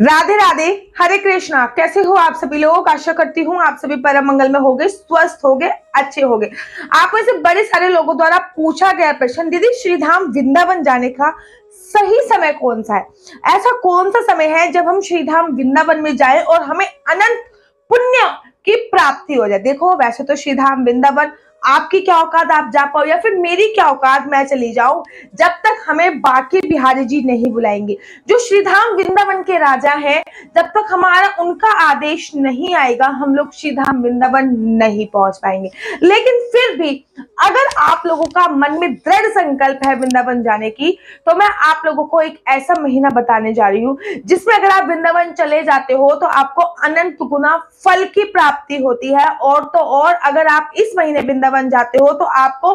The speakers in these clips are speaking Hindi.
राधे राधे। हरे कृष्णा। कैसे हो आप सभी लोग? आशा करती हूँ आप सभी परम मंगल में होगे, स्वस्थ होगे, अच्छे होगे। आप में से बड़े सारे लोगों द्वारा पूछा गया प्रश्न, दीदी श्रीधाम वृंदावन जाने का सही समय कौन सा है? ऐसा कौन सा समय है जब हम श्रीधाम वृंदावन में जाएं और हमें अनंत पुण्य की प्राप्ति हो जाए? देखो, वैसे तो श्रीधाम वृंदावन आपकी क्या औकात आप जा पाओ या फिर मेरी क्या औकात मैं चली जाऊं, जब तक हमें बाकी बिहारी जी नहीं बुलाएंगे। जो श्रीधाम वृंदावन के राजा हैं, जब तक हमारा उनका आदेश नहीं आएगा हम लोग श्रीधाम वृंदावन नहीं पहुंच पाएंगे। लेकिन फिर भी अगर आप लोगों का मन में दृढ़ संकल्प है वृंदावन जाने की, तो मैं आप लोगों को एक ऐसा महीना बताने जा रही हूँ जिसमें अगर आप वृंदावन चले जाते हो तो आपको अनंत गुना फल की प्राप्ति होती है। और तो और अगर आप इस महीने वृंदावन जाते हो तो आपको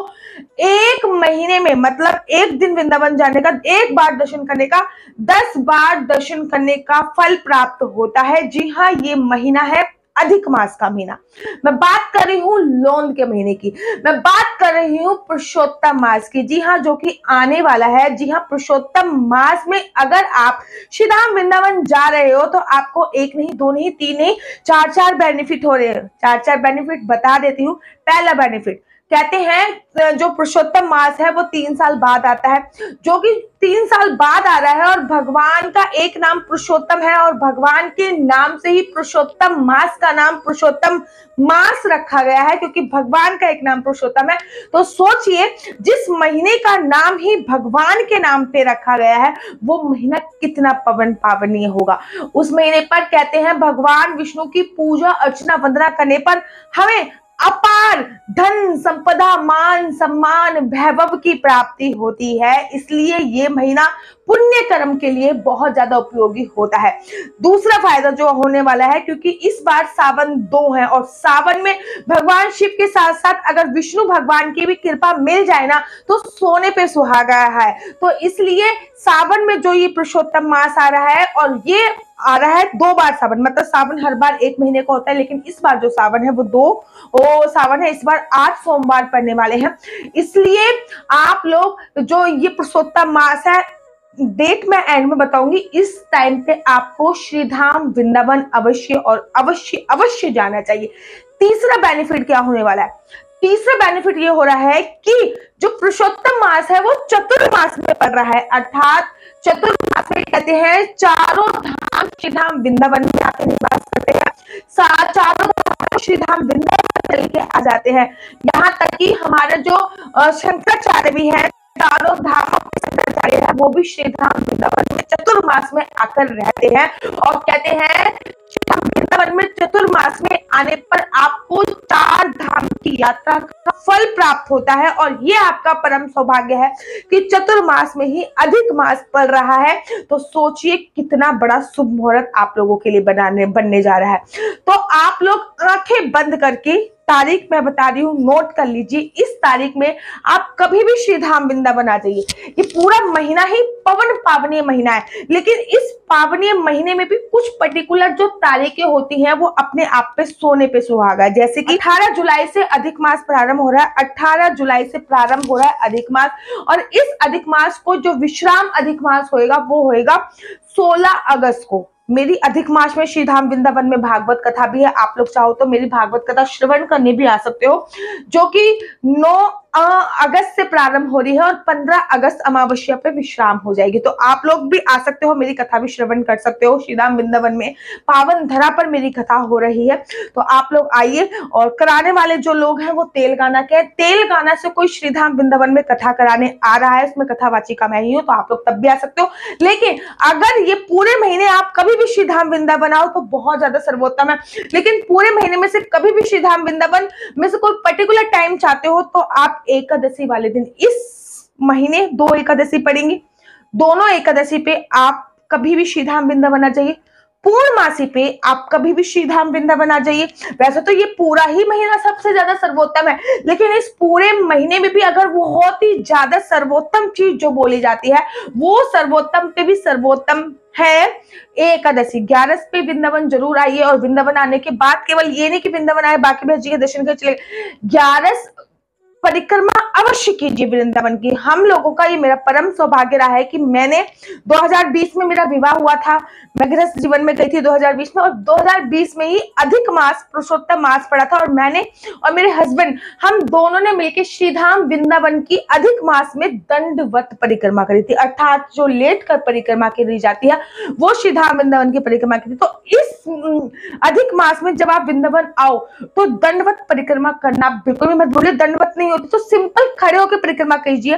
एक महीने में, मतलब एक दिन वृंदावन जाने का, एक बार दर्शन करने का 10 बार दर्शन करने का फल प्राप्त होता है। जी हाँ, ये महीना है अधिक मास का महीना। मैं बात कर रही हूँ लोन के महीने की, मैं बात कर रही हूँ पुरुषोत्तम मास की। जी हाँ, जो कि आने वाला है। जी हाँ, पुरुषोत्तम मास में अगर आप श्रीधाम वृंदावन जा रहे हो तो आपको एक नहीं, दो नहीं, तीन नहीं, चार बेनिफिट हो रहे हैं। चार बेनिफिट बता देती हूँ। पहला बेनिफिट, कहते हैं जो पुरुषोत्तम मास है वो 3 साल बाद आता है, जो कि 3 साल बाद आ रहा है। और भगवान का एक नाम पुरुषोत्तम है और भगवान के नाम से ही पुरुषोत्तम मास का नाम पुरुषोत्तम मास रखा गया है, क्योंकि भगवान का एक नाम पुरुषोत्तम है। तो सोचिए, जिस महीने का नाम ही भगवान के नाम पे रखा गया है वो महीना कितना पवन पावनीय होगा। उस महीने पर कहते हैं भगवान विष्णु की पूजा अर्चना वंदना करने पर हमें अपार धन संपदा, मान सम्मान, वैभव की प्राप्ति होती है। इसलिए ये महीना पुण्य कर्म के लिए बहुत ज्यादा उपयोगी होता है। दूसरा फायदा जो होने वाला है, क्योंकि इस बार सावन 2 है और सावन में भगवान शिव के साथ साथ अगर विष्णु भगवान की भी कृपा मिल जाए ना तो सोने पे सुहागा है। तो इसलिए सावन में जो ये पुरुषोत्तम मास आ रहा है, और ये आ रहा है 2 बार सावन, मतलब सावन हर बार 1 महीने का होता है, लेकिन इस बार जो सावन है वो 2 सावन है। इस बार 8 सोमवार पड़ने वाले हैं। इसलिए आप लोग जो ये पुरुषोत्तम मास है, डेट मैं एंड में बताऊंगी, इस टाइम पे आपको श्रीधाम वृंदावन अवश्य और अवश्य अवश्य जाना चाहिए। तीसरा बेनिफिट क्या होने वाला है? तीसरा बेनिफिट ये हो रहा है कि जो पुरुषोत्तम मास है वो चतुर्मास में पड़ रहा है, अर्थात चतुर्मास में कहते हैं चारों धाम श्रीधाम वृंदावन में आके निवास करते हैं। चारों धाम श्रीधाम वृंदावन चल के आ जाते हैं। यहाँ तक कि हमारे जो शंकराचार्य भी है, चारों धाम शंकराचार्य है, वो भी श्रीधाम वृंदावन में चतुर्मास में आकर रहते हैं। और कहते हैं वृंदावन में चतुर्मास में आने पर आपको 4 धाम की यात्रा का फल प्राप्त होता है। और ये आपका परम सौभाग्य है कि चतुर्मास में ही अधिक मास पड़ रहा है। तो सोचिए कितना बड़ा शुभ मुहूर्त आप लोगों के लिए बनने जा रहा है। तो आप लोग आंखें बंद करके, तारीख मैं बता रही हूँ, नोट कर लीजिए। इस तारीख में आप कभी भी श्रीधाम वृंदावन आ जाइए। ये पूरा महीना ही पवन पावनीय महीना है, लेकिन इस पावनीय महीने में भी कुछ पर्टिकुलर जो तारीखें होती हैं वो अपने आप पे सोने पे सुहागा है। जैसे कि 18 जुलाई से अधिक मास प्रारंभ हो रहा है। 18 जुलाई से प्रारंभ हो रहा है अधिक मास, और इस अधिक मास को जो विश्राम अधिक मास होएगा वो होएगा 16 अगस्त को। मेरी अधिक मास में श्रीधाम वृंदावन में भागवत कथा भी है। आप लोग चाहो तो मेरी भागवत कथा श्रवण करने भी आ सकते हो, जो कि 9 अगस्त से प्रारंभ हो रही है और 15 अगस्त अमावस्या पे विश्राम हो जाएगी। तो आप लोग भी आ सकते हो, मेरी कथा भी श्रवण कर सकते हो। श्रीधाम वृंदावन में पावन धरा पर मेरी कथा हो रही है, तो आप लोग आइए। और कराने वाले जो लोग हैं वो तेलंगाना के, तेलंगाना से कोई श्रीधाम वृंदावन में कथा कराने आ रहा है, उसमें कथावाचिका मैं ही हूँ, तो आप लोग तब भी आ सकते हो। लेकिन अगर ये पूरे महीने आप कभी भी श्रीधाम वृंदावन आओ तो बहुत ज्यादा सर्वोत्तम है। लेकिन पूरे महीने में से कभी भी श्रीधाम वृंदावन में से कोई पर्टिकुलर टाइम चाहते हो तो आप एकादशी वाले दिन, इस महीने 2 एकादशी पड़ेंगी, दोनों एकादशी पे आप कभी भी श्रीधाम वृंदावन आ जाइए। पूर्णमासी पे आप कभी भी श्रीधाम वृंदावन आ जाइए। वैसे तो ये पूरा ही महीना सबसे ज्यादा सर्वोत्तम है, लेकिन इस पूरे महीने में भी अगर बहुत ही ज्यादा सर्वोत्तम चीज जो बोली जाती है वो सर्वोत्तम पे भी सर्वोत्तम है एकादशी। 11 पे वृंदावन जरूर आइए। और वृंदावन आने के बाद केवल ये नहीं कि वृंदावन आए बाकी भैया जी के दर्शन कर चले। 11 परिक्रमा अवश्य कीजिए वृंदावन की। हम लोगों का ये मेरा परम सौभाग्य रहा है कि मैंने 2020 में मेरा विवाह हुआ था, मैं गृहस्थ जीवन में गई थी 2020 में, और 2020 में ही अधिक मास पुरुषोत्तम मास पड़ा था, और मैंने और मेरे हस्बैंड हम दोनों ने मिलकर श्रीधाम वृंदावन की अधिक मास में दंडवत परिक्रमा करी थी, अर्थात जो लेट कर परिक्रमा की जाती है वो श्रीधाम वृंदावन की परिक्रमा की थी। तो इस अधिक मास में जब आप वृंदावन आओ तो दंडवत परिक्रमा करना बिल्कुल भी मत भूलिए। दंडवत नहीं होती तो सिंपल खड़े होकर परिक्रमा कीजिए,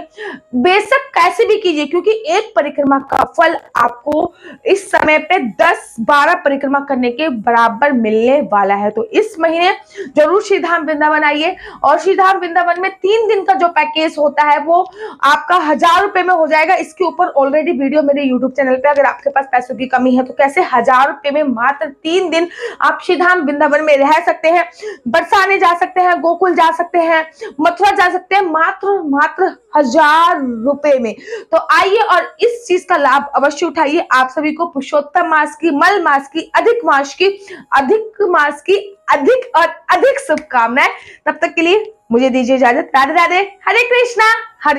बेशक कैसे भी कीजिए, क्योंकि एक परिक्रमा का फल आपको इस समय पे 10-12 परिक्रमा करने के बराबर मिलने वाला है। तो इस महीने जरूर श्रीधाम वृंदावन आइए, और श्रीधाम वृंदावन में 3 दिन का जो पैकेज होता है वो आपका 1000 रुपए में हो जाएगा। इसके ऊपर ऑलरेडी वीडियो मेरे यूट्यूब चैनल पे, अगर आपके पास पैसों की कमी है तो कैसे 1000 रुपए में मात्र 3 दिन आप श्रीधाम वृंदावन में रह सकते हैं, बरसाने जा सकते हैं, गोकुल जा सकते हैं, मथुरा जा सकते हैं, मात्र 1000 रुपए में। तो आइए और इस चीज का लाभ अवश्य उठाइए। आप सभी को पुरुषोत्तम मास की, मल मास की, अधिक मास की अधिक और अधिक शुभकामनाएं। तब तक के लिए मुझे दीजिए इजाजत। राधे राधे, हरे कृष्णा, हरे